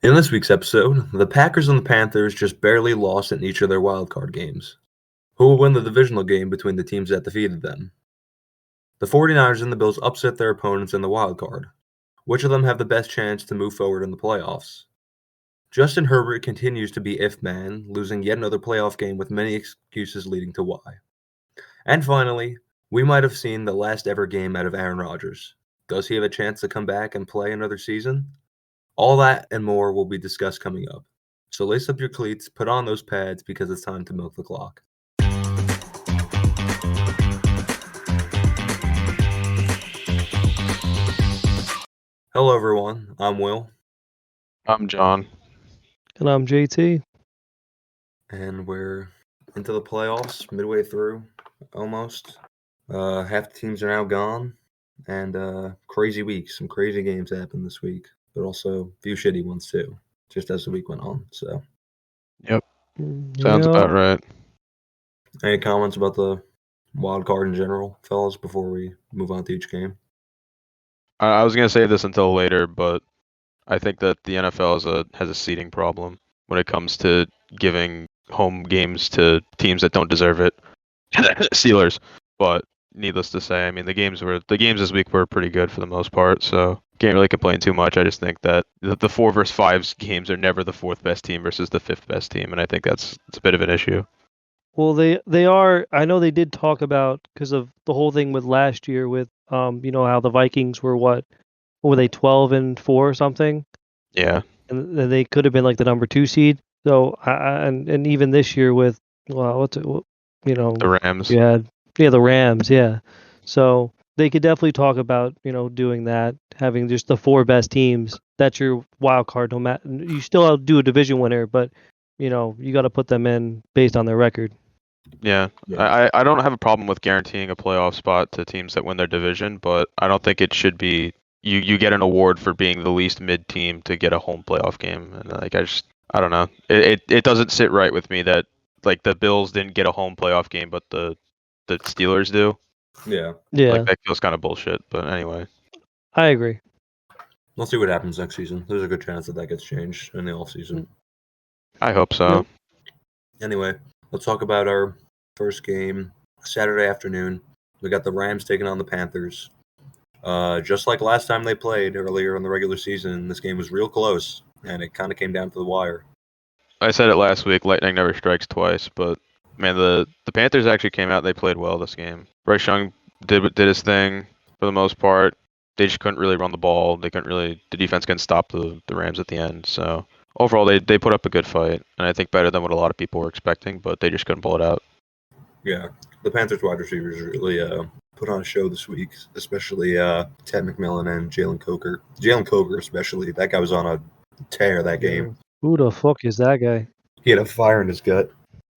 In this week's episode, the Packers and the Panthers just barely lost in each of their wildcard games. Who will win the divisional game between the teams that defeated them? The 49ers and the Bills upset their opponents in the wildcard. Which of them have the best chance to move forward in the playoffs? Justin Herbert continues to be if man, losing yet another playoff game with many excuses leading to why. And finally, we might have seen the last ever game out of Aaron Rodgers. Does he have a chance to come back and play another season? All that and more will be discussed coming up. So lace up your cleats, put on those pads because it's time to milk the clock. Hello, everyone. I'm Will. I'm John. And I'm JT. And we're into the playoffs, midway through, almost. Half the teams are now gone. And crazy week. Some crazy games happened this week, but also a few shitty ones too, just as the week went on. So, Yep. Sounds about right. Any comments about the wild card in general, fellas, before we move on to each game? I was gonna save this until later, but I think that the NFL has a seeding problem when it comes to giving home games to teams that don't deserve it. Steelers, but needless to say, I mean the games this week were pretty good for the most part, so can't really complain too much. I just think that the 4 versus 5 games are never the 4th best team versus the 5th best team, and I think it's a bit of an issue. Well, they are. I know they did talk about because of the whole thing with last year with how the Vikings were what were they 12-4 or something? Yeah. And they could have been like the number 2 seed. So and even this year with the Rams. Yeah, the Rams. Yeah. So they could definitely talk about doing that, having just the 4 best teams. That's your wild card. No matter you still do a division winner, but you got to put them in based on their record. Yeah. I don't have a problem with guaranteeing a playoff spot to teams that win their division, but I don't think it should be you get an award for being the least mid team to get a home playoff game. And I don't know. It doesn't sit right with me that like the Bills didn't get a home playoff game, but the Steelers do. Yeah. Like that feels kind of bullshit. But anyway. I agree. We'll see what happens next season. There's a good chance that gets changed in the offseason. I hope so. Anyway, let's talk about our first game, Saturday afternoon. We got the Rams taking on the Panthers. Just like last time they played earlier in the regular season, this game was real close, and it kind of came down to the wire. I said it last week, lightning never strikes twice, but man, the Panthers actually came out, they played well this game. Bryce Young did his thing for the most part. They just couldn't really run the ball. The defense couldn't stop the Rams at the end. So overall, they put up a good fight, and I think better than what a lot of people were expecting, but they just couldn't pull it out. Yeah, the Panthers wide receivers really put on a show this week, especially Ted McMillan and Jalen Coker. Jalen Coker especially, that guy was on a tear that game. Who the fuck is that guy? He had a fire in his gut.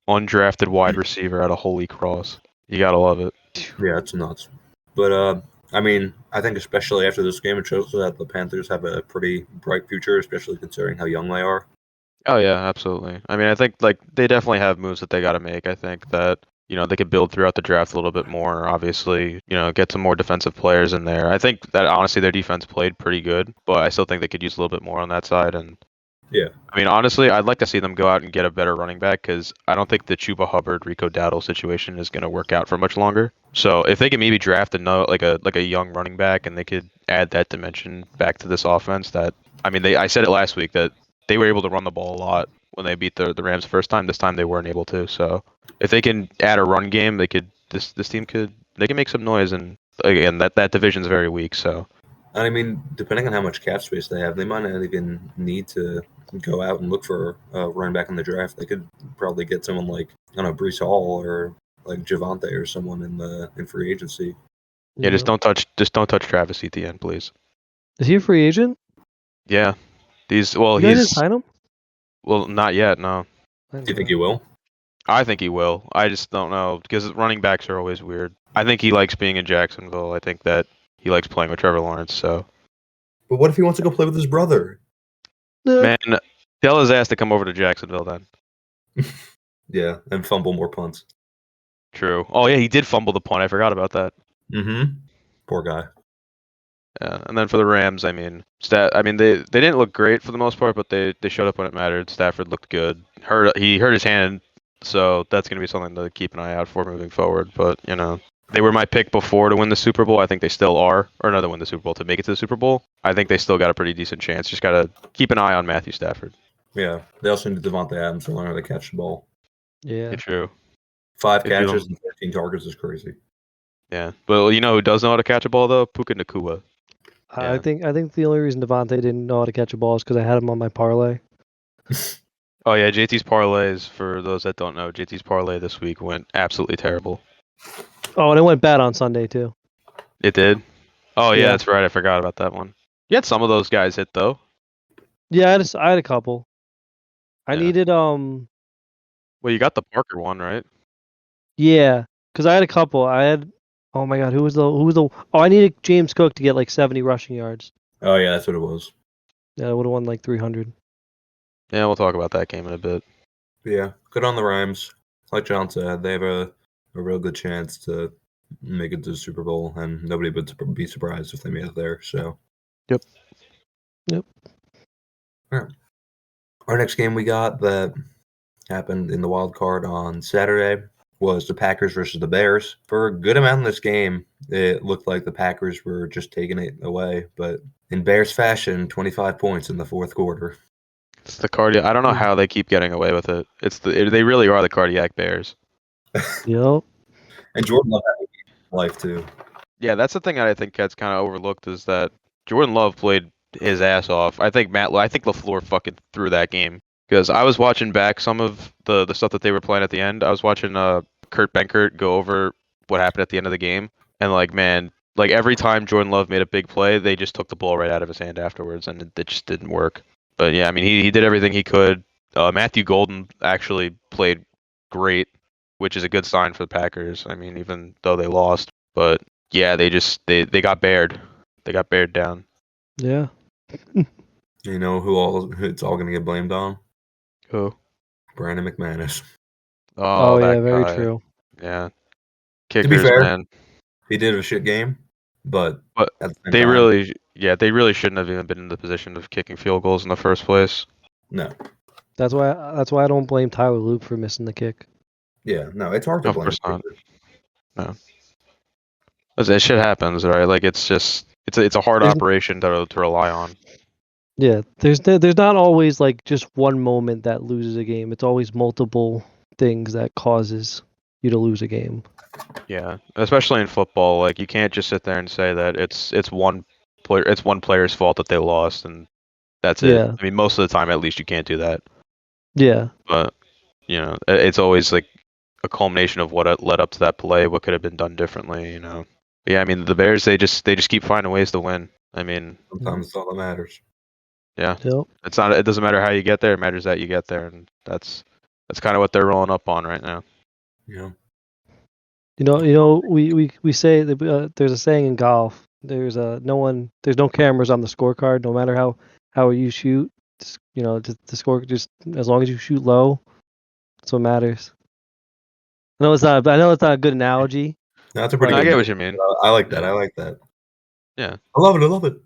Undrafted wide receiver out of Holy Cross. You gotta love it. Yeah, it's nuts. But I mean, I think especially after this game, it shows that the Panthers have a pretty bright future, especially considering how young they are. Oh yeah, absolutely. I mean, I think like they definitely have moves that they got to make. I think that they could build throughout the draft a little bit more. Obviously, get some more defensive players in there. I think that honestly their defense played pretty good, but I still think they could use a little bit more on that side. And yeah, I mean, honestly, I'd like to see them go out and get a better running back because I don't think the Chuba Hubbard, Rico Dowdle situation is going to work out for much longer. So if they can maybe draft like a young running back and they could add that dimension back to this offense, I said it last week that they were able to run the ball a lot when they beat the Rams the first time. This time they weren't able to. So if they can add a run game, they can make some noise. And again, that division's very weak. So I mean, depending on how much cap space they have, they might not even need to go out and look for a running back in the draft. They could probably get someone like Breece Hall or like Javonte or someone in free agency. Yeah, just don't touch Travis Etienne, please. Is he a free agent? Yeah. You guys didn't sign him? Well, not yet, no. Do you think he will? I think he will. I just don't know because running backs are always weird. I think he likes being in Jacksonville. I think that he likes playing with Trevor Lawrence. So. But what if he wants to go play with his brother? Man, tell his ass to come over to Jacksonville then. Yeah, and fumble more punts. True. Oh yeah, he did fumble the punt. I forgot about that. Mm-hmm. Poor guy. Yeah, and then for the Rams, I mean, they didn't look great for the most part, but they showed up when it mattered. Stafford looked good. He hurt his hand, so that's going to be something to keep an eye out for moving forward. But they were my pick before to win the Super Bowl. I think they still are, or not to win the Super Bowl, to make it to the Super Bowl. I think they still got a pretty decent chance. Just got to keep an eye on Matthew Stafford. Yeah, they also need Devontae Adams to learn how to catch the ball. Yeah. True. 5 catches and 13 targets is crazy. Yeah, but you know who does know how to catch a ball though? Puka Nacua. I think the only reason Devontae didn't know how to catch a ball is because I had him on my parlay. Oh yeah, JT's parlays, for those that don't know, JT's parlay this week went absolutely terrible. Oh, and it went bad on Sunday too. It did? Oh yeah, Yeah. that's right. I forgot about that one. You had some of those guys hit though. Yeah, I had a couple. I Yeah. needed Well, you got the Parker one, right? yeah, because I had a couple. I had, oh my god, who was the oh, I needed James Cook to get like 70 rushing yards. Oh yeah, that's what it was. Yeah, I would have won like 300. Yeah, we'll talk about that game in a bit. Yeah, good on the Rams. Like John said, they have a real good chance to make it to the Super Bowl, and nobody would be surprised if they made it there. So. Yep. All right. Our next game we got that happened in the wild card on Saturday was the Packers versus the Bears. For a good amount of this game, it looked like the Packers were just taking it away, but in Bears fashion, 25 points in the fourth quarter. It's the cardiac. I don't know how they keep getting away with it. They really are the cardiac Bears. Yep. And Jordan Love had a life too. Yeah, that's the thing that I think gets kind of overlooked is that Jordan Love played his ass off. I think LaFleur fucking threw that game because I was watching back some of the stuff that they were playing at the end. I was watching Kurt Benkert go over what happened at the end of the game, and every time Jordan Love made a big play, they just took the ball right out of his hand afterwards, and it just didn't work. But yeah, I mean, he did everything he could. Matthew Golden actually played great, which is a good sign for the Packers. I mean, even though they lost, but yeah, they got bared. They got bared down. Yeah. You know who it's all going to get blamed on? Who? Brandon McManus. Oh, that yeah, very guy. true. Yeah. To be Kickers, fair, man. he did a shit game, but at the same they time, really shouldn't have even been in the position of kicking field goals in the first place. No. That's why I don't blame Tyler Luke for missing the kick. Yeah, no, it's hard to Of blame. course not. No. That shit happens, right? Like it's a hard operation to rely on. Yeah, there's not always like just one moment that loses a game. It's always multiple things that causes you to lose a game. Yeah, especially in football, like you can't just sit there and say that it's one player's fault that they lost and that's it. Yeah. I mean, most of the time, at least, you can't do that. Yeah. But it's always like a culmination of what led up to that play, what could have been done differently. Yeah, I mean, the Bears they just keep finding ways to win. I mean, Sometimes it's all that matters. Yeah, Yep. it doesn't matter how you get there; it matters that you get there, and that's kind of what they're rolling up on right now. Yeah. We say that, there's a saying in golf. There's no cameras on the scorecard. No matter how you shoot, the score just as long as you shoot low, that's what matters. I know it's not a good analogy. No, that's a pretty I good get one. what you mean. I like that. I like that. Yeah, I love it.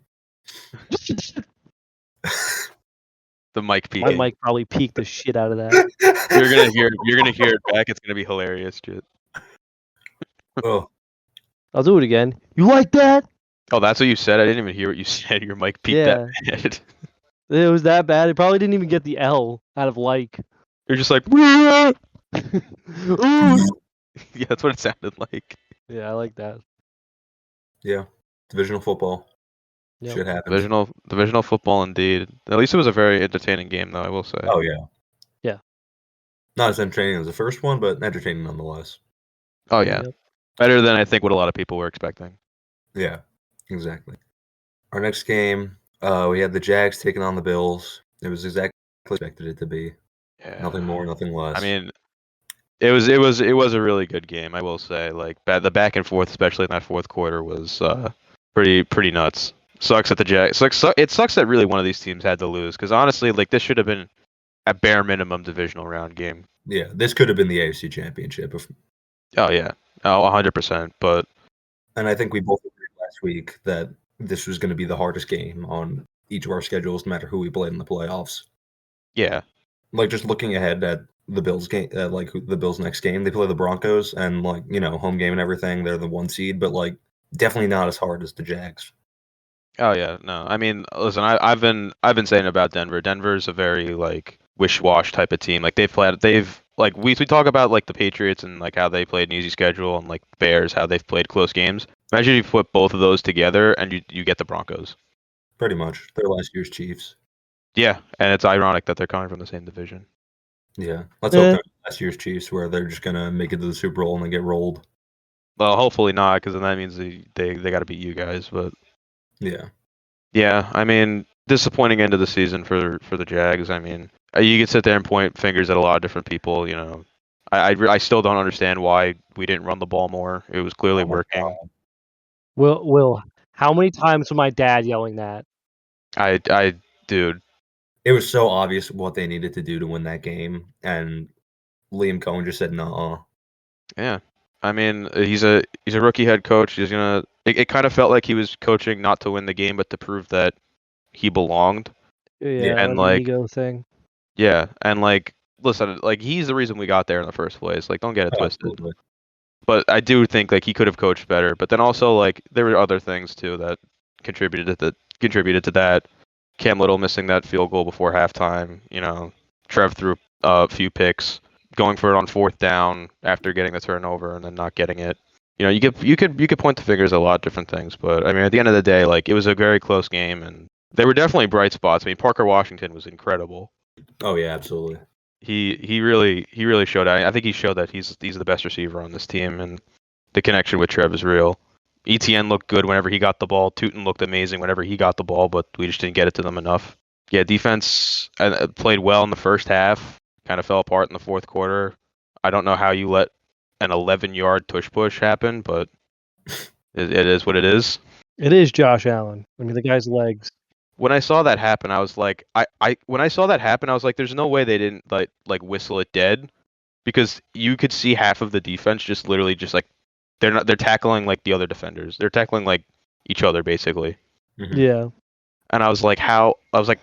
the mic peak. My mic probably peaked the shit out of that. You're gonna hear it back. It's gonna be hilarious, shit. Oh, I'll do it again. You like that? Oh, that's what you said. I didn't even hear what you said. Your mic peaked that bad. It was that bad. It probably didn't even get the L out of like. You're just like, Ooh. yeah, that's what it sounded like. Yeah, I like that. yeah. Divisional football. Yep. Shit happens. Divisional football, indeed. At least it was a very entertaining game, though. I will say. Oh yeah. Yeah. Not as entertaining as the first one, but entertaining nonetheless. Oh yeah, Yep. better than I think what a lot of people were expecting. Yeah, exactly. Our next game, we had the Jags taking on the Bills. It was exactly what I expected it to be. Yeah. Nothing more, nothing less. I mean, it was a really good game. I will say, like the back and forth, especially in that fourth quarter, was pretty nuts. Sucks that the Jags. It sucks that really one of these teams had to lose because honestly, like this should have been a bare minimum divisional round game. yeah, this could have been the AFC Championship. Oh yeah, 100%. But And I think we both agreed last week that this was going to be the hardest game on each of our schedules, no matter who we played in the playoffs. Yeah. Like, just looking ahead at the Bills game, the Bills' next game, they play the Broncos, and home game and everything. They're the 1 seed, but definitely not as hard as the Jags. Oh yeah, no. I mean, listen, I've been saying about Denver. Denver's a very wish-wash type of team. We talk about the Patriots and how they played an easy schedule, and Bears how they've played close games. Imagine you put both of those together and you get the Broncos. Pretty much, they're last year's Chiefs. Yeah, and it's ironic that they're coming from the same division. Yeah, let's hope they're last year's Chiefs, where they're just gonna make it to the Super Bowl and then get rolled. Well, hopefully not, because then that means they got to beat you guys. But yeah, I mean, disappointing end of the season for the Jags. I mean, you could sit there and point fingers at a lot of different people. I still don't understand why we didn't run the ball more. It was clearly working. Will, how many times was my dad yelling that? Dude. It was so obvious what they needed to do to win that game, and Liam Cohen just said, "Nuh-uh." Yeah, I mean, he's a rookie head coach. He's gonna. It kind of felt like he was coaching not to win the game, but to prove that he belonged. Yeah, and an ego thing. Yeah, and listen, he's the reason we got there in the first place. Don't get it twisted. Absolutely. But I do think he could have coached better. But then also there were other things too that contributed to that. Cam Little missing that field goal before halftime. Trev threw a few picks, going for it on 4th down after getting the turnover and then not getting it. You could point the fingers at a lot of different things. But I mean, at the end of the day, it was a very close game, and there were definitely bright spots. I mean, Parker Washington was incredible. Oh yeah, absolutely. He really showed. I think he showed that he's the best receiver on this team, and the connection with Trev is real. ETN looked good whenever he got the ball. Tootin looked amazing whenever he got the ball, but we just didn't get it to them enough. Yeah, defense played well in the first half. Kind of fell apart in the fourth quarter. I don't know how you let an 11-yard tush push happen, but it is what it is. It is Josh Allen. I mean, the guy's legs. When I saw that happen, I was like, when I saw that happen, I was like, there's no way they didn't whistle it dead, because you could see half of the defense just literally they're tackling the other defenders. They're tackling each other basically. Mm-hmm. Yeah. And I was like,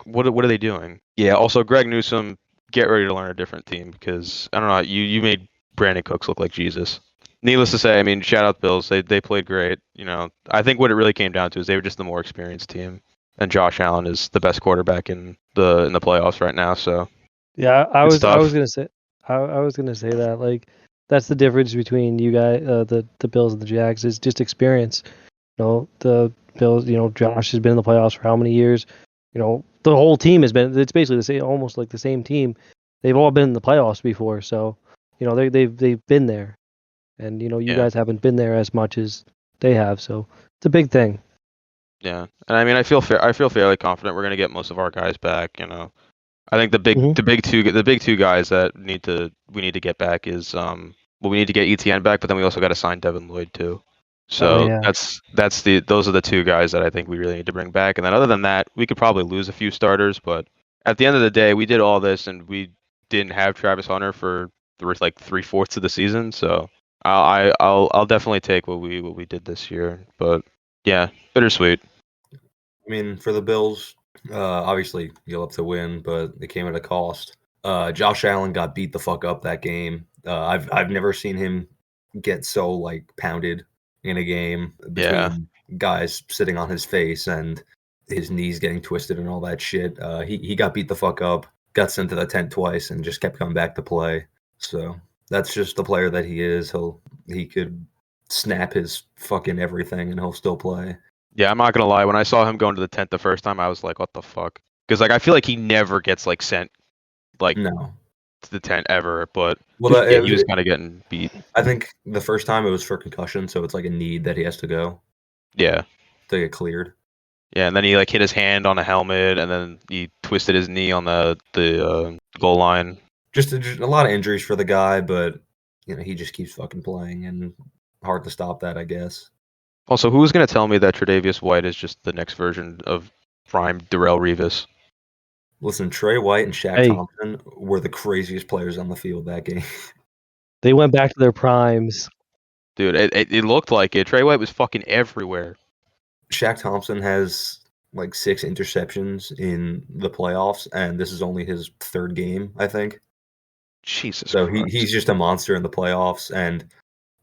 what are they doing? Yeah. Also, Greg Newsome, get ready to learn a different team, because I don't know, you made Brandon Cooks look like Jesus. Needless to say, I mean, shout out Bills. They played great. I think what it really came down to is they were just the more experienced team, and Josh Allen is the best quarterback in the playoffs right now. So yeah, I was gonna say that that's the difference between you guys, the Bills and the Jags, is just experience. The Bills, Josh has been in the playoffs for how many years? The whole team has been. It's basically the same, almost like the same team. They've all been in the playoffs before, so they've been there, and you guys haven't been there as much as they have. So it's a big thing. Yeah, and I mean, I feel fairly confident we're gonna get most of our guys back. I think the big two guys that we need to get back is we need to get ETN back, but then we also got to sign Devin Lloyd too. So those are the two guys that I think we really need to bring back. And then other than that, we could probably lose a few starters, but at the end of the day, we did all this and we didn't have Travis Hunter for 3/4 of the season. So I'll definitely take what we did this year. But yeah, bittersweet. I mean, for the Bills, obviously you'll have to win, but it came at a cost. Josh Allen got beat the fuck up that game. I've never seen him get so pounded in a game between guys sitting on his face and his knees getting twisted and all that shit. He got beat the fuck up, got sent to the tent twice, and just kept coming back to play. So that's just the player that he is. He could snap his fucking everything and he'll still play. Yeah, I'm not gonna lie. When I saw him going to the tent the first time, I was like, "What the fuck?" Because I feel like he never gets sent no to the tent ever. But he was kind of getting beat. I think the first time it was for concussion, so it's a need that he has to go. Yeah. To get cleared. Yeah, and then he hit his hand on a helmet, and then he twisted his knee on the goal line. Just a lot of injuries for the guy, but he just keeps fucking playing, and hard to stop that, I guess. Also, who's going to tell me that Tre'Davious White is just the next version of prime Darrelle Revis? Listen, Trey White and Shaq Thompson were the craziest players on the field that game. They went back to their primes. Dude, it looked like it. Trey White was fucking everywhere. Shaq Thompson has like 6 interceptions in the playoffs, and this is only his 3rd game, I think. Jesus So Christ. he's just a monster in the playoffs, and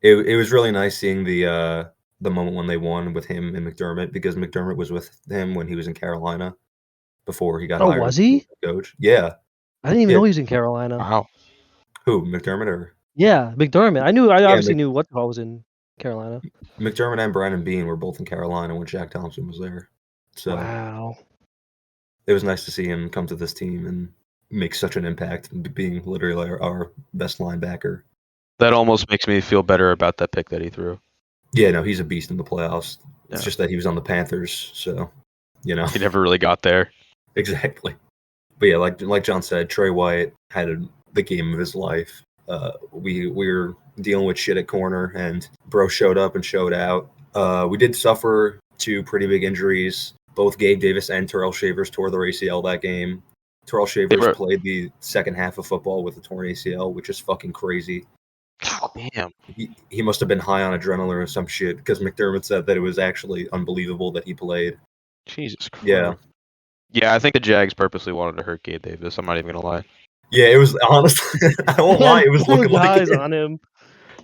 it was really nice seeing the moment when they won with him and McDermott, because McDermott was with him when he was in Carolina before he got Oh, hired was as he? coach. Yeah. I didn't even Yeah. know he was in Carolina. Wow. Who, McDermott or? Yeah, McDermott. I Yeah, obviously knew what was in Carolina. McDermott and Brandon Bean were both in Carolina when Shaq Thompson was there. So Wow. it was nice to see him come to this team and make such an impact, being literally our best linebacker. That almost makes me feel better about that pick that he threw. Yeah, no, he's a beast in the playoffs. It's Yeah. just that he was on the Panthers, so you know. He never really got there. Exactly. But yeah, like John said, Trey White had the game of his life. We were dealing with shit at corner, and bro showed up and showed out. We did suffer 2 pretty big injuries. Both Gabe Davis and Terrell Shavers tore their ACL that game. Terrell Shavers played the second half of football with a torn ACL, which is fucking crazy. God damn. He must have been high on adrenaline or some shit, because McDermott said that it was actually unbelievable that he played. Jesus Christ. Yeah. Yeah, I think the Jags purposely wanted to hurt Gabe Davis. I'm not even gonna lie. Yeah, it was honestly. I won't lie, it was looking like guys it. on him.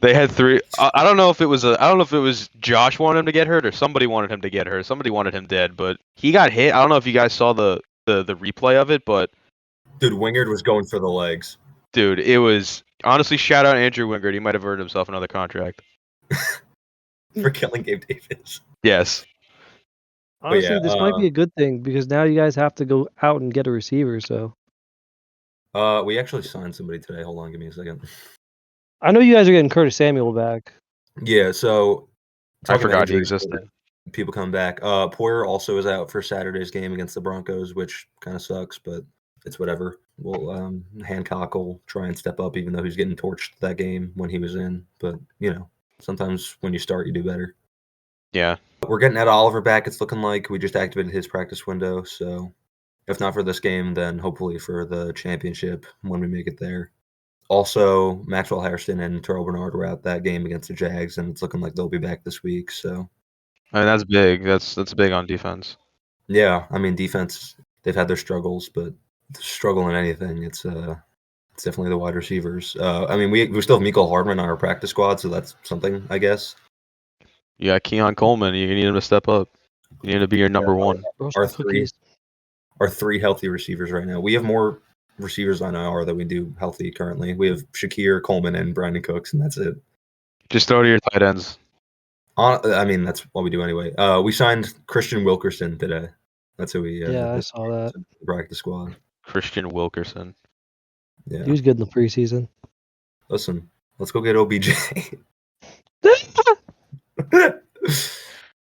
They had 3. I don't know if it was Josh wanted him to get hurt or somebody wanted him to get hurt. Somebody wanted him dead, but he got hit. I don't know if you guys saw the replay of it, but Dude, Wingard was going for the legs. dude, it was honestly, shout out Andrew Wingard. He might have earned himself another contract. For killing Gabe Davis. Yes. Honestly, yeah, this might be a good thing because now you guys have to go out and get a receiver. So we actually signed somebody today. Hold on, give me a second. I know you guys are getting Curtis Samuel back. Yeah, so I forgot he existed. People come back. Poyer also is out for Saturday's game against the Broncos, which kind of sucks, but it's whatever. Well, Hancock will try and step up, even though he's getting torched that game when he was in. But you know, sometimes when you start, you do better. Yeah. We're getting Ed Oliver back. It's looking like we just activated his practice window. So if not for this game, then hopefully for the championship when we make it there. Also, Maxwell Hairston and Terrell Bernard were out that game against the Jags, and it's looking like they'll be back this week. So, I mean, that's big. That's big on defense. yeah, I mean, defense, they've had their struggles, but struggle in anything, it's definitely the wide receivers. I mean, we still have Mecole Hardman on our practice squad, so that's something, I guess. Yeah, Keon Coleman, you need him to step up. You need to be your number one. Our 3 healthy receivers right now. We have more receivers on IR than we do healthy currently. We have Shakir, Coleman, and Brandon Cooks, and that's it. Just throw to your tight ends. I mean, that's what we do anyway. We signed Christian Wilkerson today. That's who we. Yeah, I saw that. Practice squad. Christian Wilkerson. Yeah, he was good in the preseason. Listen, let's go get OBJ.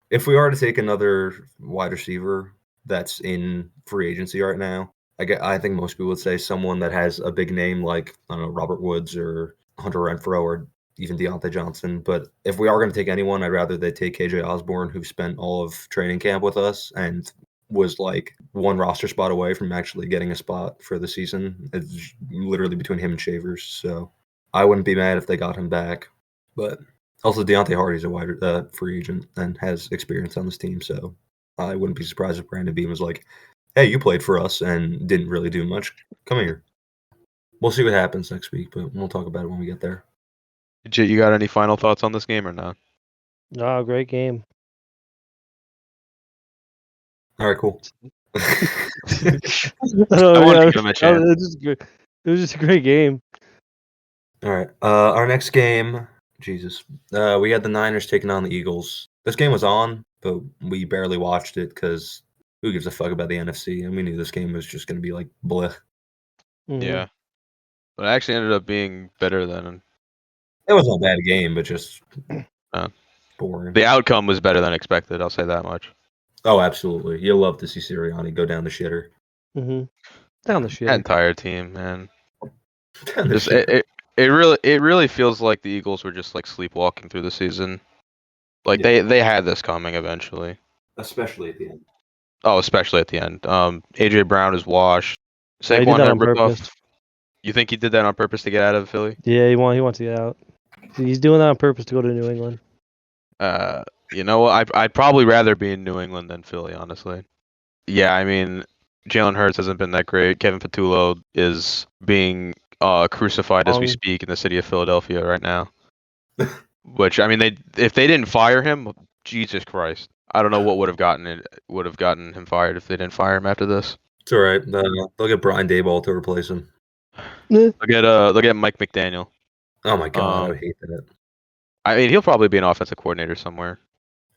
If we are to take another wide receiver that's in free agency right now, I think most people would say someone that has a big name like, I don't know, Robert Woods or Hunter Renfrow or even Deontay Johnson. But if we are going to take anyone, I'd rather they take KJ Osborne, who spent all of training camp with us and was like 1 roster spot away from actually getting a spot for the season. It's literally between him and Shavers. So I wouldn't be mad if they got him back. But also, Deontay Hardy's a wide free agent and has experience on this team. So I wouldn't be surprised if Brandon Beam was like, hey, you played for us and didn't really do much. Come here. We'll see what happens next week, but we'll talk about it when we get there. Jit, you got any final thoughts on this game or not? No, great game. All right, cool. I wanted to give him a chance. It was just a great game. All right. Our next game, Jesus. We had the Niners taking on the Eagles. This game was on, but we barely watched it because who gives a fuck about the NFC? And we knew this game was just going to be like bleh. Mhm. Yeah. But it actually ended up being better than... It wasn't a bad game, but just boring. The outcome was better than expected, I'll say that much. Oh, absolutely. You'll love to see Sirianni go down the shitter. Mm-hmm. Down the That shitter. entire team, man. Down the Just, shitter. it really feels like the Eagles were just like sleepwalking through the season. Like they had this coming eventually. Especially at the end. Oh, especially at the end. AJ Brown is washed. Yeah, he did Saquon that had on rip off. purpose. You think he did that on purpose to get out of Philly? Yeah, he wants to get out. He's doing that on purpose to go to New England. You know what? I'd probably rather be in New England than Philly, honestly. Yeah, I mean, Jalen Hurts hasn't been that great. Kevin Patullo is being crucified as we Wrong. speak in the city of Philadelphia right now. Which I mean, if they didn't fire him, Jesus Christ, I don't know what would have gotten him fired if they didn't fire him after this. It's all right. They'll get Brian Daboll to replace him. Eh, Look at Mike McDaniel. Oh my god, I would hate that. I mean, he'll probably be an offensive coordinator somewhere.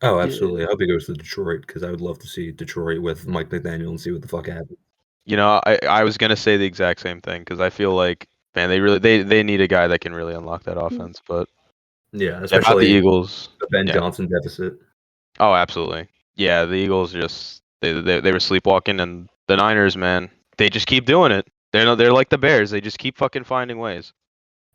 Oh, Yeah. absolutely. I hope he goes to Detroit because I would love to see Detroit with Mike McDaniel and see what the fuck happens. You know, I was gonna say the exact same thing because I feel like, man, they need a guy that can really unlock that offense. But Yeah, about the especially Eagles. the Ben Yeah. Johnson deficit. Oh, absolutely. Yeah, the Eagles just they were sleepwalking, and the Niners, man, they just keep doing it. They're like the Bears. They just keep fucking finding ways.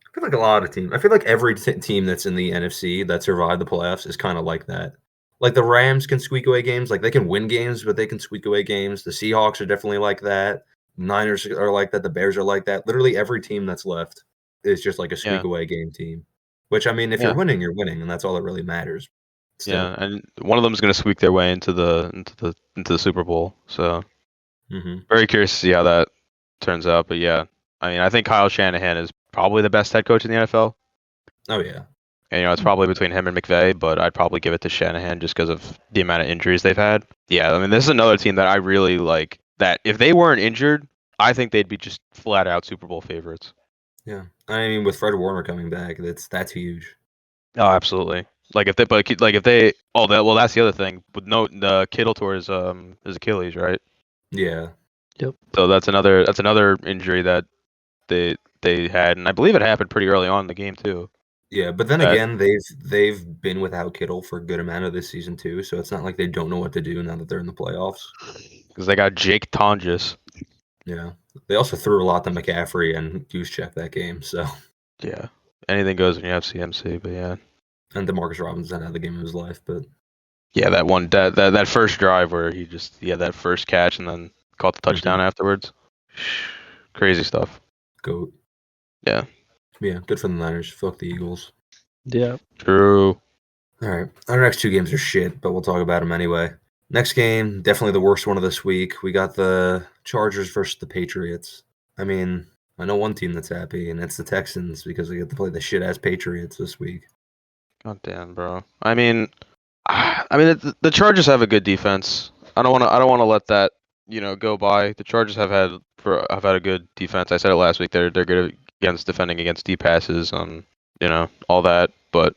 I feel like a lot of teams. I feel like every team that's in the NFC that survived the playoffs is kind of like that. Like the Rams can squeak away games. Like they can win games, but they can squeak away games. The Seahawks are definitely like that. Niners are like that. The Bears are like that. Literally every team that's left is just like a squeak Yeah. away game team. Which I mean, if Yeah. you're winning, and that's all that really matters. Still. Yeah, and one of them is gonna squeak their way into the Super Bowl. So Mm-hmm. very curious to see how that turns out. But yeah, I mean, I think Kyle Shanahan is probably the best head coach in the NFL. Oh yeah. And it's probably between him and McVay, but I'd probably give it to Shanahan just because of the amount of injuries they've had. Yeah, I mean, this is another team that I really like. That if they weren't injured, I think they'd be just flat out Super Bowl favorites. Yeah. I mean, with Fred Warner coming back, that's huge. Oh, absolutely. Like if they, that's the other thing. With the Kittle tore his Achilles, right? Yeah. So that's another injury that they had, and I believe it happened pretty early on in the game too. Yeah, but then That- again, they've been without Kittle for a good amount of this season too, so it's not like they don't know what to do now that they're in the playoffs. Because they got Jake Tonges. Yeah, they also threw a lot to McCaffrey and Juszczyk that game. So, Yeah, anything goes when you have CMC. But yeah, and DeMarcus Robinson had the game of his life, but yeah, that first drive where he had that first catch and then caught the touchdown afterwards. Crazy stuff. GOAT. Yeah. Yeah, good for the Niners. Fuck the Eagles. Yeah. True. All right, our next two games are shit, but we'll talk about them anyway. Next game, definitely the worst one of this week. We got the Chargers versus the Patriots. I mean, I know one team that's happy, and it's the Texans because they get to play the shit ass Patriots this week. God damn, bro. I mean, the Chargers have a good defense. I don't want to let that go by. The Chargers have had a good defense. I said it last week. They're good against defending against deep passes, all that. But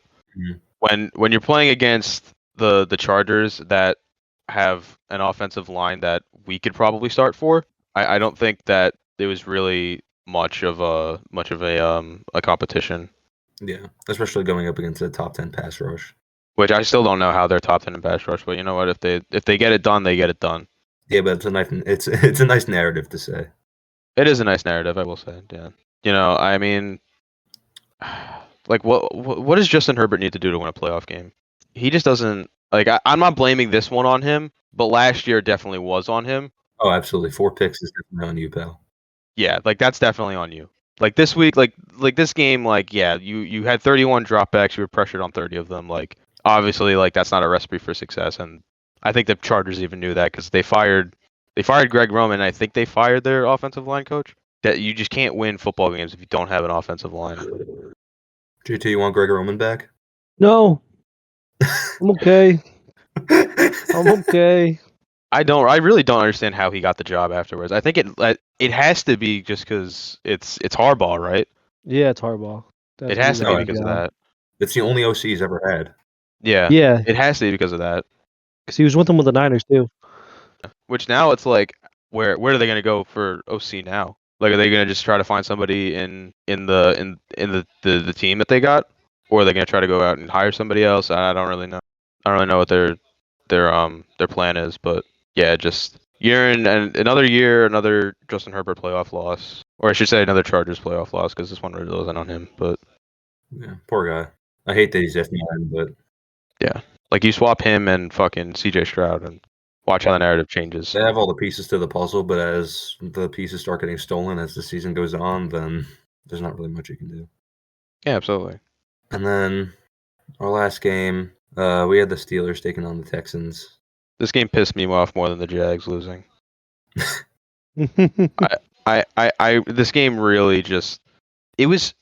when you're playing against the Chargers that have an offensive line that we could probably start for, I don't think that there was really much of a competition. Yeah, especially going up against a top 10 pass rush. Which I still don't know how they're top 10 in pass rush, but you know what? If they get it done, they get it done. Yeah, but it's a nice narrative to say. It is a nice narrative, I will say. Yeah. I mean, like what does Justin Herbert need to do to win a playoff game? He just doesn't. Like I'm not blaming this one on him, but last year definitely was on him. Oh, absolutely. 4 picks is definitely on you, pal. Yeah, like that's definitely on you. Like this week, like this game, like yeah, you had 31 dropbacks, you were pressured on 30 of them. Like obviously, like that's not a recipe for success, and I think the Chargers even knew that because they fired Greg Roman. And I think they fired their offensive line coach. That you just can't win football games if you don't have an offensive line. JT, you want Greg Roman back? No. I'm okay. I'm okay. I really don't understand how he got the job afterwards. I think it has to be just because it's Harbaugh, right? Yeah, it's Harbaugh. It has to be because of that. It's the only OC he's ever had. Yeah. Yeah, It has to be because of that. because he was with them with the Niners too. Which now it's like, where are they gonna go for OC now? Like, are they gonna just try to find somebody in the team that they got, or are they gonna try to go out and hire somebody else? I don't really know. I don't really know what their plan is, but yeah, just another year, another Justin Herbert playoff loss, or I should say another Chargers playoff loss because this one really wasn't on him. But Yeah, poor guy. I hate that he's F9, but yeah, like you swap him and fucking CJ Stroud and watch how the narrative changes. they have all the pieces to the puzzle, but as the pieces start getting stolen as the season goes on, then there's not really much you can do. Yeah, absolutely. And then our last game, We had the Steelers taking on the Texans. This game pissed me off more than the Jags losing. This game really just it was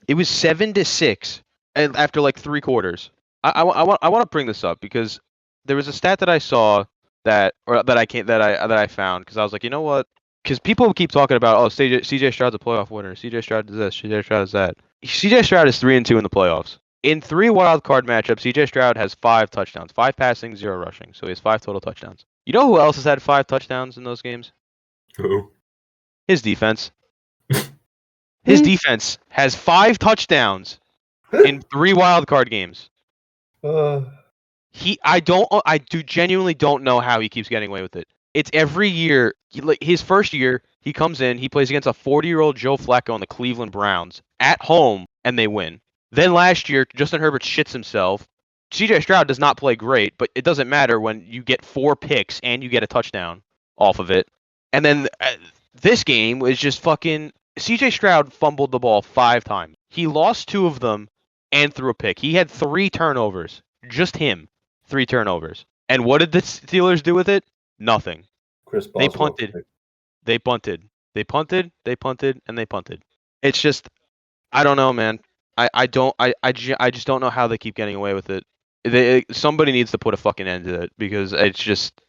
7-6 and after like 3 quarters. I want to bring this up because there was a stat that I saw that I found because I was like, you know what? Because people keep talking about, oh, CJ Stroud's a playoff winner. CJ Stroud is this. CJ Stroud is that. CJ Stroud is 3-2 in the playoffs. In 3 wild card matchups, CJ Stroud has 5 touchdowns, 5 passing, 0 rushing. So he has 5 total touchdowns. You know who else has had 5 touchdowns in those games? Who? His defense. His defense has 5 touchdowns in 3 wild card games. I genuinely don't know how he keeps getting away with it. It's every year. His first year, he comes in, he plays against a 40-year-old Joe Flacco on the Cleveland Browns at home, and they win. Then last year, Justin Herbert shits himself. CJ Stroud does not play great, but it doesn't matter when you get 4 picks and you get a touchdown off of it. And then this game was just fucking... CJ Stroud fumbled the ball 5 times. He lost 2 of them and threw a pick. He had 3 turnovers. Just him. 3 turnovers. And what did the Steelers do with it? Nothing. They punted. They punted. They punted. They punted. And they punted. It's just, I don't know, man. I just don't know how they keep getting away with it. Somebody needs to put a fucking end to it because it's just,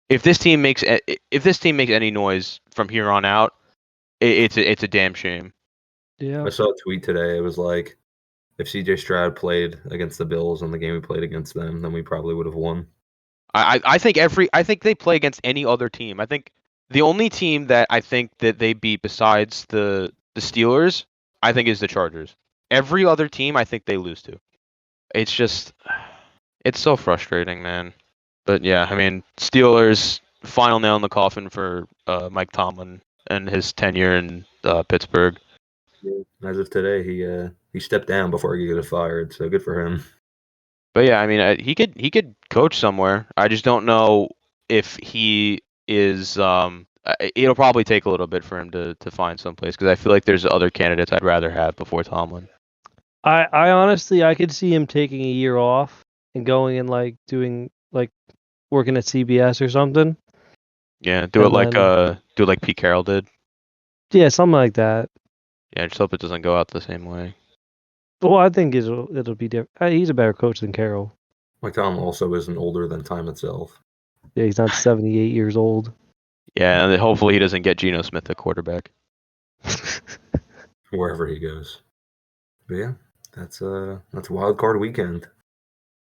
if this team makes any noise from here on out, it's a damn shame. Yeah. I saw a tweet today. It was like, if CJ Stroud played against the Bills on the game we played against them, then we probably would have won. I think they play against any other team. I think the only team that I think that they beat besides the Steelers, I think, is the Chargers. Every other team, I think they lose to. It's just, it's so frustrating, man. But yeah, I mean, Steelers, final nail in the coffin for Mike Tomlin and his tenure in Pittsburgh. As of today, he stepped down before he got fired, so good for him. But yeah, I mean, he could coach somewhere. I just don't know if he is. It'll probably take a little bit for him to find someplace because I feel like there's other candidates I'd rather have before Tomlin. I honestly, I could see him taking a year off and going and doing working at CBS or something. Yeah, do it like Pete Carroll did. Yeah, something like that. Yeah, I just hope it doesn't go out the same way. Well, I think it'll be different. He's a better coach than Carroll. Mike Tomlin also isn't older than time itself. Yeah, he's not 78 years old. Yeah, and hopefully he doesn't get Geno Smith at quarterback. Wherever he goes. But yeah, that's wild card weekend.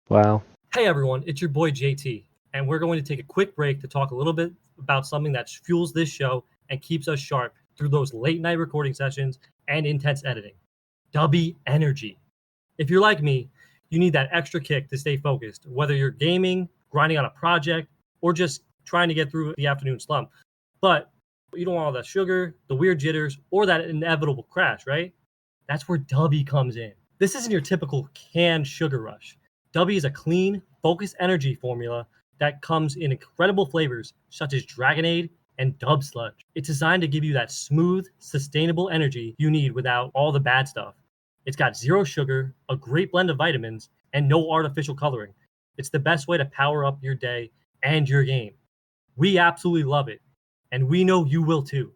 Wow. Hey everyone, it's your boy JT, and we're going to take a quick break to talk a little bit about something that fuels this show and keeps us sharp through those late night recording sessions and intense editing. Dubby Energy. If you're like me, you need that extra kick to stay focused, whether you're gaming, grinding on a project, or just trying to get through the afternoon slump. But you don't want all that sugar, the weird jitters, or that inevitable crash, right? That's where Dubby comes in. This isn't your typical canned sugar rush. Dubby is a clean, focused energy formula that comes in incredible flavors such as Dragonade and Dub Sludge. It's designed to give you that smooth, sustainable energy you need without all the bad stuff. It's got 0 sugar, a great blend of vitamins, and no artificial coloring. It's the best way to power up your day and your game. We absolutely love it, and we know you will too.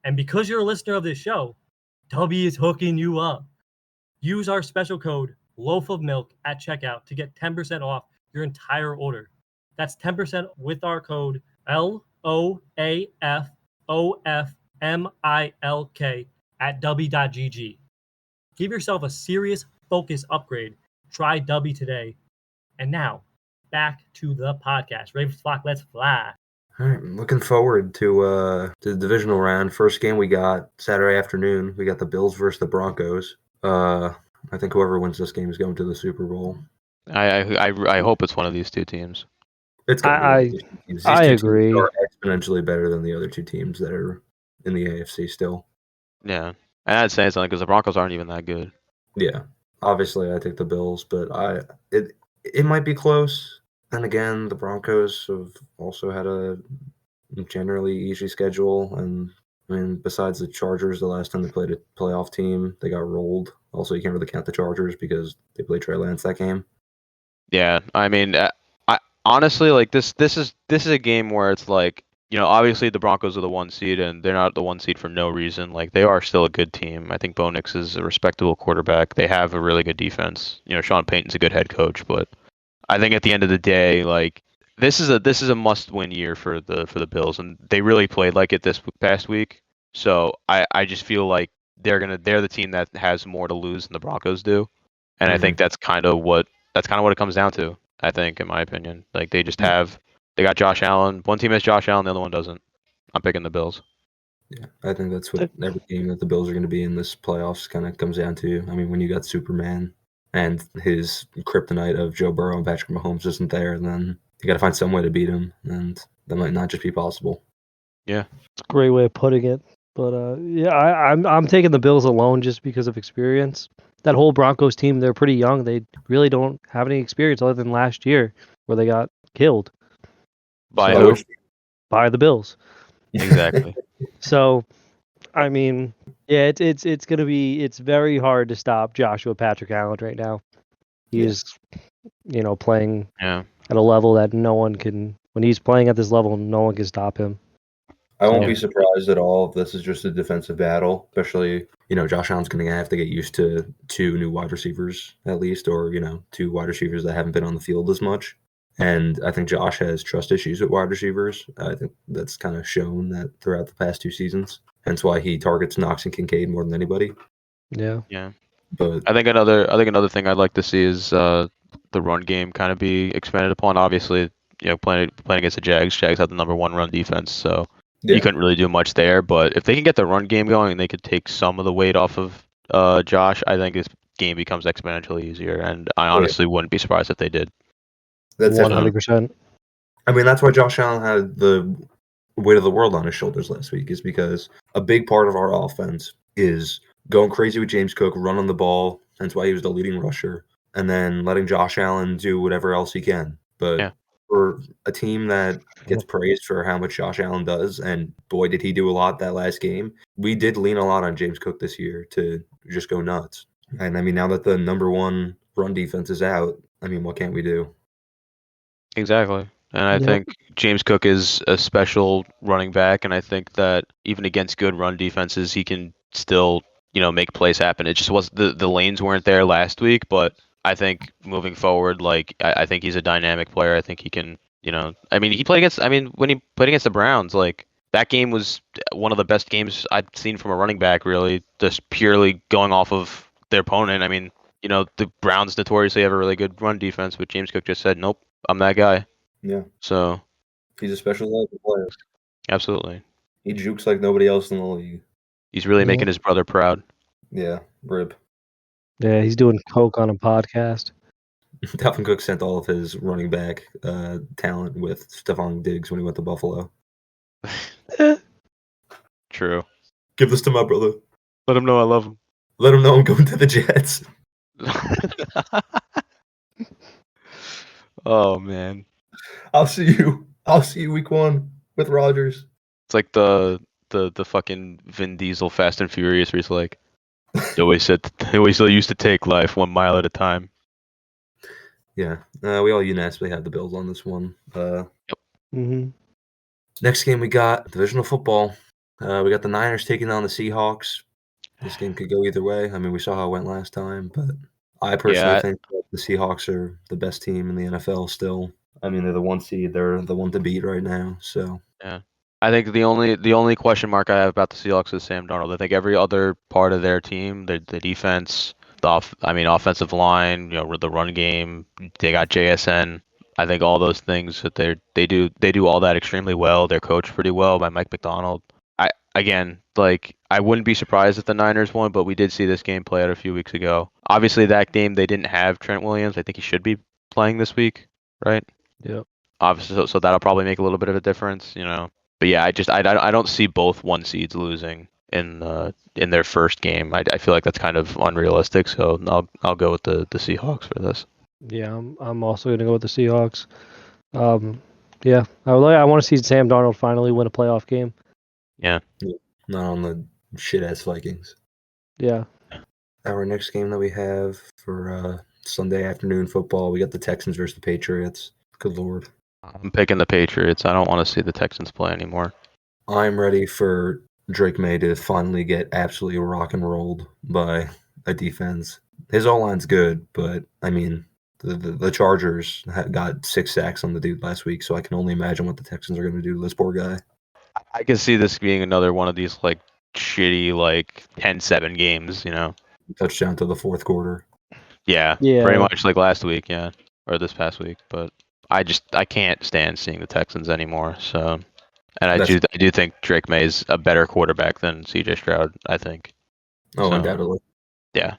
And because you're a listener of this show, Dubby is hooking you up. Use our special code Loaf of Milk at checkout to get 10% off your entire order. That's 10% with our code LOAFOFMILK at Dubby.gg. Give yourself a serious focus upgrade. Try Dubby today. And now, back to the podcast. Ravens flock, let's fly. All right, I'm looking forward to the divisional round. First game we got Saturday afternoon. We got the Bills versus the Broncos. I think whoever wins this game is going to the Super Bowl. I hope it's one of these 2 teams. It's going to be one of these 2 teams. These 2 agree. teams are exponentially better than the other 2 teams that are in the AFC still. Yeah, and I'd say something because the Broncos aren't even that good. Yeah, obviously I take the Bills, but it might be close. And again, the Broncos have also had a generally easy schedule, and I mean, besides the Chargers, the last time they played a playoff team, they got rolled. Also, you can't really count the Chargers because they played Trey Lance that game. Yeah, I mean, I honestly like this is a game where it's like, obviously the Broncos are the 1 seed and they're not the 1 seed for no reason. Like they are still a good team. I think Bo Nix is a respectable quarterback. They have a really good defense. Sean Payton's a good head coach, but I think at the end of the day, like this is a must-win year for the Bills, and they really played like it this past week. So I just feel like they're the team that has more to lose than the Broncos do, and I think Mhm. that's kind of what it comes down to. I think, in my opinion, like they got Josh Allen. One team has Josh Allen, the other one doesn't. I'm picking the Bills. Yeah, I think that's what every game that the Bills are going to be in this playoffs kind of comes down to. I mean, when you got Superman and his kryptonite of Joe Burrow and Patrick Mahomes isn't there, then you got to find some way to beat him, and that might not just be possible. Yeah, It's a great way of putting it. But yeah, I'm taking the Bills alone just because of experience. That whole Broncos team, they're pretty young. They really don't have any experience other than last year where they got killed by So- who? which- by the Bills. Exactly. So, I mean, yeah, it's gonna be very hard to stop Joshua Patrick Allen right now. He Yeah. is, playing Yeah. at a level that no one can. When he's playing at this level, no one can stop him. I won't So- be surprised at all if this is just a defensive battle, especially, Josh Allen's going to have to get used to two new wide receivers at least, or, two wide receivers that haven't been on the field as much. And I think Josh has trust issues with wide receivers. I think that's kind of shown that throughout the past 2 seasons. Hence why he targets Knox and Kincaid more than anybody. Yeah. Yeah. But I think another thing I'd like to see is the run game kind of be expanded upon. Obviously, playing against the Jags. Jags have the number 1 run defense, so yeah, you couldn't really do much there. But if they can get the run game going and they could take some of the weight off of Josh, I think this game becomes exponentially easier. And I yeah. honestly wouldn't be surprised if they did. that's 100%. I mean, that's why Josh Allen had the weight of the world on his shoulders last week, is because a big part of our offense is going crazy with James Cook, running the ball. That's why he was the leading rusher, and then letting Josh Allen do whatever else he can. But Yeah. for a team that gets praised for how much Josh Allen does, and boy, did he do a lot that last game, we did lean a lot on James Cook this year to just go nuts. And I mean, now that the number 1 run defense is out, I mean, what can't we do? Exactly. And I Yep. think James Cook is a special running back, and I think that even against good run defenses, he can still, make plays happen. It just was the lanes weren't there last week, but I think moving forward, like I think he's a dynamic player. I think he can, I mean, when he played against the Browns, like that game was one of the best games I've seen from a running back, really, just purely going off of their opponent. I mean, the Browns notoriously have a really good run defense, but James Cook just said, nope, I'm that guy. Yeah, So he's a special level player. absolutely, He jukes like nobody else in the league. he's really Yeah. making his brother proud. Yeah, rip. Yeah, he's doing coke on a podcast. Dalvin Cook sent all of his running back talent with Stephon Diggs when he went to Buffalo. True. Give this to my brother. Let him know I love him. Let him know I'm going to the Jets. Oh man, I'll see you. I'll see you week 1 with Rodgers. it's like the fucking Vin Diesel Fast and Furious, where he's like, he always used to take life 1 mile at a time. Yeah, we all unanimously had the Bills on this one. Mm-hmm. Next game we got divisional football. We got the Niners taking on the Seahawks. This game could go either way. I mean, we saw how it went last time, but I personally Yeah. think that the Seahawks are the best team in the NFL still. I mean, they're the 1 seed. They're the one to beat right now. So I think the only question mark I have about the Seahawks is Sam Darnold. I think every other part of their team, the defense, offensive line, the run game, they got JSN. I think all those things that they do all that extremely well. They're coached pretty well by Mike McDonald. I wouldn't be surprised if the Niners won, but we did see this game play out a few weeks ago. Obviously, that game they didn't have Trent Williams. I think he should be playing this week, right? Yep. Obviously, so that'll probably make a little bit of a difference, But yeah, I don't see both 1 seeds losing in their first game. I feel like that's kind of unrealistic. So I'll go with the Seahawks for this. Yeah, I'm also gonna go with the Seahawks. Yeah, I want to see Sam Darnold finally win a playoff game. Yeah. not on the shit ass Vikings. Yeah. Our next game that we have for Sunday afternoon football. We got the Texans versus the Patriots. Good Lord. I'm picking the Patriots. I don't want to see the Texans play anymore. I'm ready for Drake May to finally get absolutely rock and rolled by a defense. His O-line's good, but, I mean, the Chargers got 6 sacks on the dude last week, so I can only imagine what the Texans are going to do to this poor guy. I can see this being another one of these, like, shitty, like, 10-7 games, you know? Touchdown to the fourth quarter. Yeah, Yeah. pretty much like last week, yeah. Or this past week, but I can't stand seeing the Texans anymore, so... And I do think Drake May is a better quarterback than CJ Stroud, I think. Oh, So, undoubtedly. Yeah.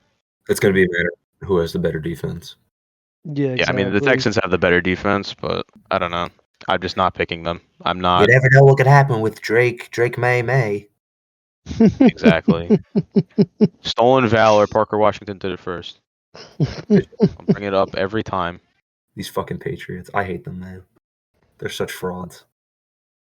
It's going to be better who has the better defense. Yeah, exactly. Yeah, I mean, the Texans have the better defense, but I don't know. I'm just not picking them. I'm not. You never know what could happen with Drake May. Exactly. Stolen valor, Parker Washington did it first. I'll bring it up every time. These fucking Patriots. I hate them, man. They're such frauds.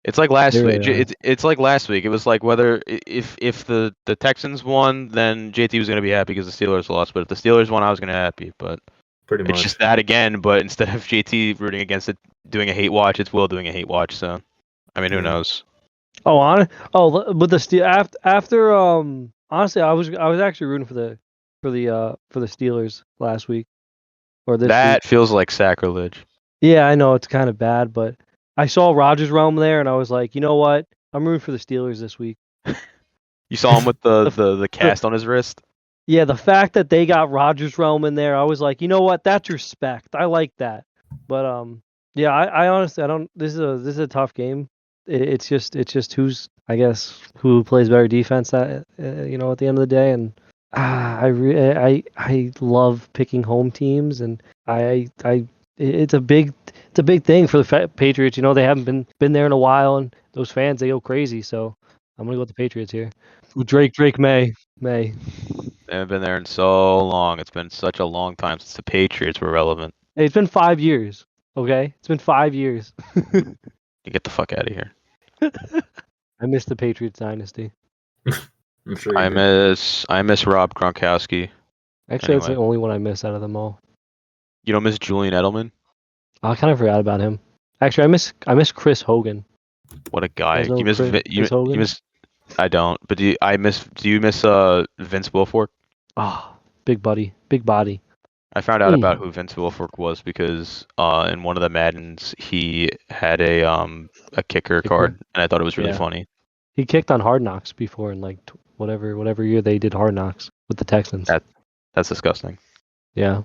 It's like last They week. really are. It's like last week. It was like whether if the Texans won, then JT was gonna be happy because the Steelers lost. But if the Steelers won, I was gonna be happy. But Pretty much. it's just that again. But instead of JT rooting against it, doing a hate watch, it's Will doing a hate watch. So, I mean, who Yeah. knows? But the after honestly, I was actually rooting for the Steelers last week or this That week. feels like sacrilege. Yeah, I know it's kind of bad, but I saw Rogers roam there, and I was like, you know what? I'm rooting for the Steelers this week. You saw him with the cast on his wrist. Yeah, the fact that they got Rogers roam in there, I was like, you know what? That's respect. I like that. But yeah, I honestly I don't. This is a tough game. It's just who's who plays better defense at at the end of the day, and I love picking home teams, and it's a big thing for the Patriots. You know, they haven't been there in a while, and those fans, they go crazy. So I'm gonna go with the Patriots here. With Drake May. They haven't been there in so long. It's been such a long time since the Patriots were relevant. Hey, it's been 5 years. Okay, it's been 5 years. You get the fuck out of here. I miss the Patriots dynasty. I'm sure I you do. miss Rob Gronkowski. Actually, that's the Anyway. only one I miss out of them all. You don't miss Julian Edelman? I kind of forgot about him. Actually, I miss Chris Hogan. What a guy. guys know You miss Chris you Hogan? miss. I don't. But do you miss Vince Wilfork? Ah, big body. I found out about who Vince Wilfork was because in one of the Maddens he had a kicker card, and I thought it was really Yeah. funny. He kicked on Hard Knocks before in like whatever year they did Hard Knocks with the Texans. That's disgusting. Yeah.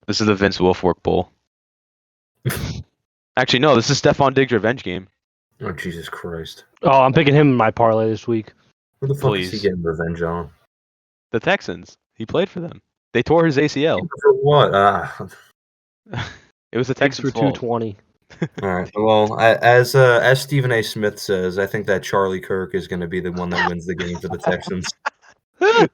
This is the Vince Wilfork Bowl. Actually, no. This is Stephon Diggs' revenge game. Oh, Jesus Christ. Oh, I'm picking him in my parlay this week. Who the fuck is he Please. getting revenge on? The Texans. He played for them. They tore his ACL. For what? It was the Thanks Texans' for fault. 220. All right. Well, as Stephen A. Smith says, I think that Charlie Kirk is going to be the one that wins the game for the Texans.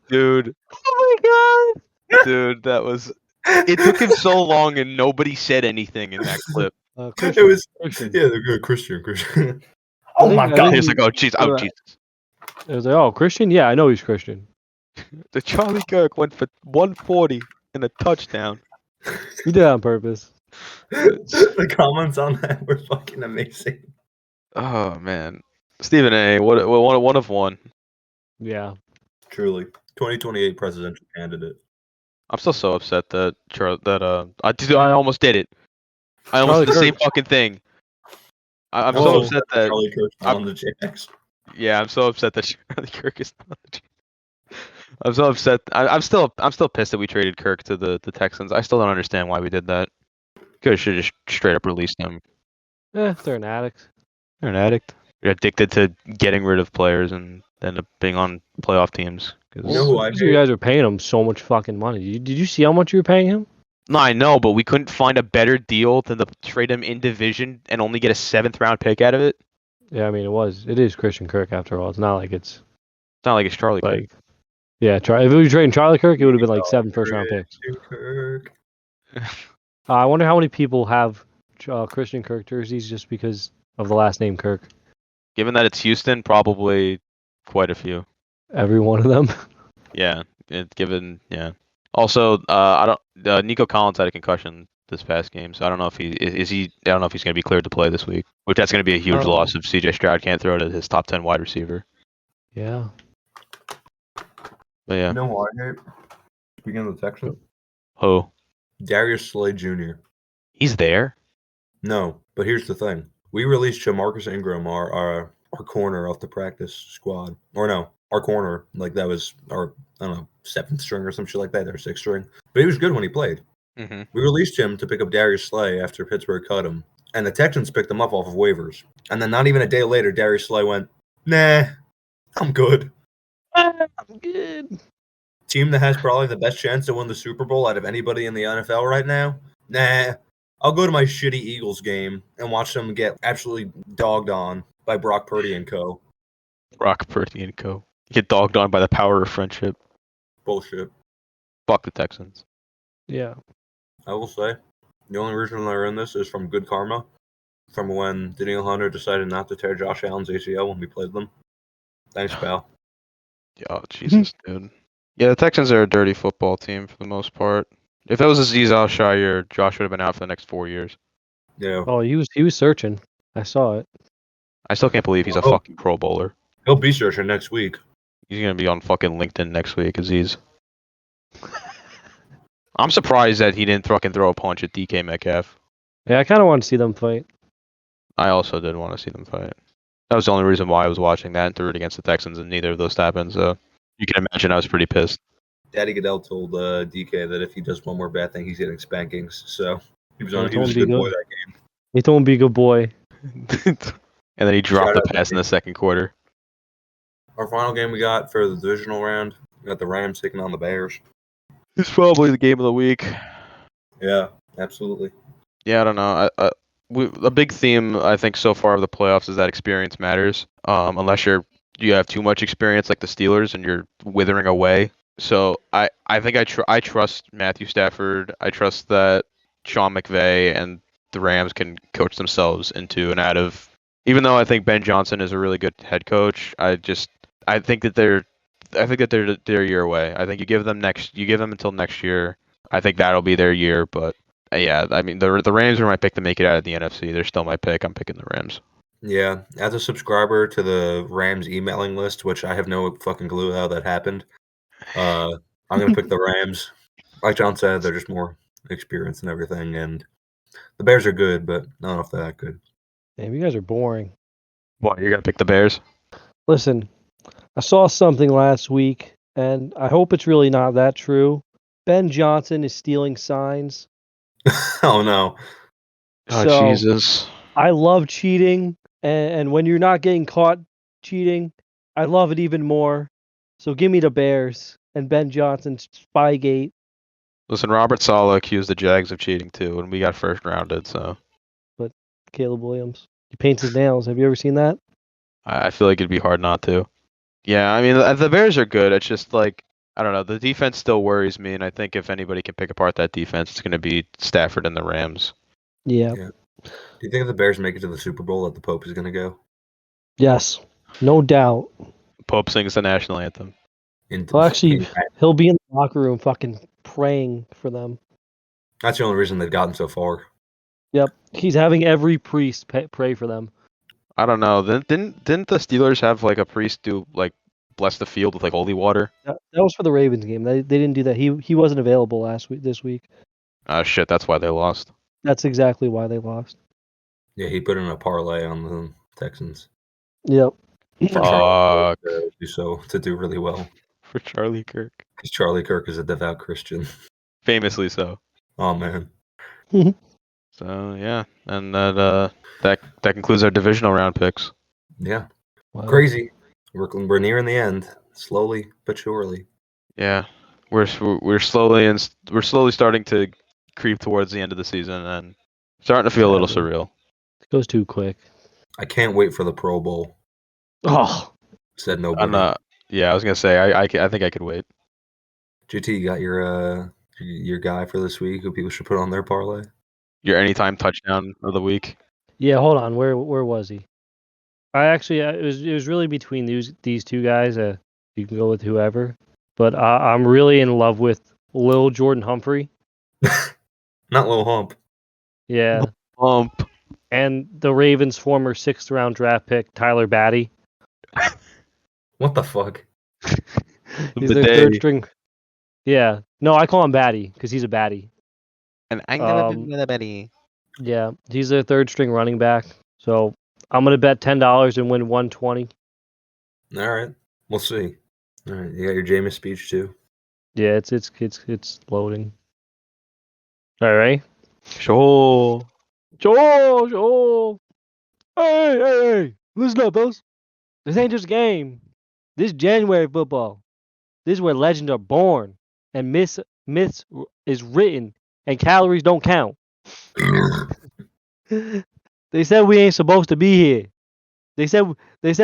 Dude. Oh my Dude, that was... It took him so long and nobody said anything in that clip. god. It was Christian. yeah, they're good Christian. Oh my God. He was like, oh, jeez. Oh, Right. Jesus. It was like, oh, Christian? Yeah, I know he's Christian. The Charlie Kirk went for 140 and a touchdown. He did it on purpose. The comments on that were fucking amazing. Oh, man. Stephen A., one of one. Yeah. Truly. 2028 presidential candidate. I'm still so upset that I almost did it. I almost Charlie did the same Kirk. fucking thing. I'm Oh, so upset that Charlie Kirk's on the Jacks. yeah, I'm so upset that Charlie Kirk is not. I'm so upset. I'm still pissed that we traded Kirk to the Texans. I still don't understand why we did that. Should have just straight up released him. They're an addict. You're an addict. You're addicted to getting rid of players and end up being on playoff teams. 'Cause- You know who I You hate? guys are paying him so much fucking money. Did you see how much you were paying him? No, I know, but we couldn't find a better deal than to trade him in division and only get a 7th round pick out of it. Yeah, I mean it is Christian Kirk after all. It's not like it's It's not like it's Charlie Kirk. like yeah. If it was trading Charlie Kirk, it would have been like 7 first-round picks. Kirk. I wonder how many people have Christian Kirk jerseys just because of the last name Kirk. Given that it's Houston, probably quite a few. Every one of them. Yeah. Also, I don't. Nico Collins had a concussion this past game, so I don't know if he. I don't know if he's going to be cleared to play this week. Which that's going to be a huge loss if C.J. Stroud can't throw to his top 10 wide receiver. Yeah. But yeah. You know who I hate? Speaking of the Texans, Who? Darius Slay Jr. He's there. No, but here's the thing: we released Jamarcus Ingram, our corner off the practice squad, or no, our corner, like that was our, I don't know, 7th string or some shit like that, or 6th string. But he was good when he played. Mm-hmm. We released him to pick up Darius Slay after Pittsburgh cut him, and the Texans picked him up off of waivers. And then not even a day later, Darius Slay went, "Nah, I'm good." I'm good. Team that has probably the best chance to win the Super Bowl out of anybody in the NFL right now? Nah. I'll go to my shitty Eagles game and watch them get absolutely dogged on by Brock Purdy and co. Brock Purdy and co. Get dogged on by the power of friendship. Bullshit. Fuck the Texans. Yeah. I will say, the only reason they're in this is from good karma, from when Daniel Hunter decided not to tear Josh Allen's ACL when we played them. Thanks, pal. Oh, Jesus, dude. Yeah, the Texans are a dirty football team for the most part. If that was Aziz Al-Shire, Josh would have been out for the next 4 years. Yeah. Oh, he was searching. I saw it. I still can't believe he's a fucking Pro Bowler. He'll be searching next week. He's gonna be on fucking LinkedIn next week, Aziz. I'm surprised that he didn't fucking throw a punch at DK Metcalf. Yeah, I kind of want to see them fight. I also did want to see them fight. That was the only reason why I was watching that and threw it against the Texans, and neither of those happened. So you can imagine I was pretty pissed. Daddy Goodell told DK that if he does one more bad thing, he's getting spankings. So he was Yeah, on. he He was a told him good be boy good. that game. He told him be a good boy. And then he dropped Shout the out to pass in him. the second quarter. Our final game we got for the divisional round, we got the Rams taking on the Bears. It's probably the game of the week. Yeah, absolutely. Yeah, I don't know. A big theme I think so far of the playoffs is that experience matters. Unless you have too much experience like the Steelers and you're withering away. So I think I trust Matthew Stafford. I trust that Sean McVay and the Rams can coach themselves into and out of. Even though I think Ben Johnson is a really good head coach, I think that they're a year away. I think you give them until next year. I think that'll be their year, but yeah, I mean the Rams are my pick to make it out of the NFC. They're still my pick. I'm picking the Rams. Yeah, as a subscriber to the Rams emailing list, which I have no fucking clue how that happened, I'm gonna pick the Rams. Like John said, they're just more experienced and everything, and the Bears are good, but I don't know if they're that good. Damn, you guys are boring. What, you're gonna pick the Bears? Listen, I saw something last week, and I hope it's really not that true. Ben Johnson is stealing signs. Oh no. Oh So, Jesus! I love cheating, and when you're not getting caught cheating, I love it even more. So give me the Bears and Ben Johnson's Spygate. Listen, Robert Saleh accused the Jags of cheating too, and we got first rounded. So Caleb Williams. He paints his nails. Have you ever seen that? I feel like it'd be hard not to. Yeah, I mean the Bears are good. It's just like I don't know. The defense still worries me, and I think if anybody can pick apart that defense, it's going to be Stafford and the Rams. Yeah. Do you think if the Bears make it to the Super Bowl that the Pope is gonna go? Yes. No doubt. Pope sings the national anthem. Well, actually, he'll be in the locker room fucking praying for them. That's the only reason they've gotten so far. Yep. He's having every priest pray for them. I don't know. Didn't the Steelers have like a priest do like bless the field with like holy water? That was for the Ravens game. They didn't do that. He wasn't available this week. Oh shit, that's why they lost. That's exactly why they lost. Yeah, he put in a parlay on the Texans. Yep. For Charlie Kirk to do really well. For Charlie Kirk. Because Charlie Kirk is a devout Christian. Famously so. Oh man. So yeah, and that concludes our divisional round picks. Yeah. Wow. Crazy. We're nearing the end, slowly but surely. Yeah, we're slowly starting to creep towards the end of the season and starting to feel a little surreal. It goes too quick. I can't wait for the Pro Bowl. Oh. Said nobody. Yeah, I was gonna say I think I could wait. GT, you got your guy for this week who people should put on their parlay? Your anytime touchdown of the week. Yeah, hold on. Where was he? It was really between these two guys. You can go with whoever, but I'm really in love with Lil Jordan Humphrey. Not Lil Hump. Yeah. Hump. And the Ravens' former 6th round draft pick, Tyler Batty. What the fuck? He's their third string. Yeah. No, I call him Batty because he's a baddie. And I never been with a Betty. Yeah, he's their third string running back. So I'm gonna bet $10 and win 120. All right, we'll see. All right, you got your Jameis speech too. Yeah, it's loading. All right. Sure. Sure. Hey. Listen up, fellas. This ain't just a game. This is January football. This is where legends are born and myths is written and calories don't count. They said we ain't supposed to be here. They said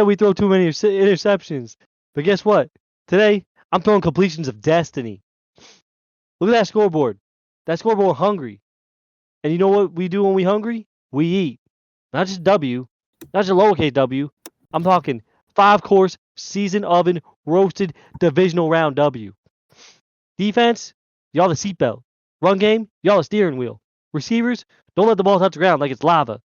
we throw too many interceptions. But guess what? Today, I'm throwing completions of destiny. Look at that scoreboard. That scoreboard hungry. And you know what we do when we hungry? We eat. Not just W. Not just lowercase W. I'm talking 5-course, seasoned oven, roasted, divisional round W. Defense, y'all the seatbelt. Run game, y'all the steering wheel. Receivers, don't let the ball touch the ground like it's lava.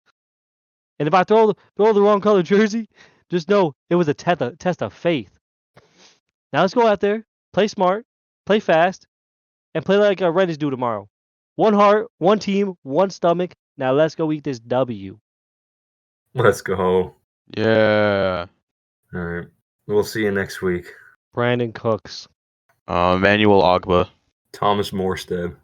And if I throw the wrong color jersey, just know it was a test of faith. Now let's go out there, play smart, play fast, and play like our Reds do tomorrow. One heart, one team, one stomach. Now let's go eat this W. Let's go. Yeah. All right, we'll see you next week. Brandon Cooks. Emmanuel Ogba. Thomas Morstead.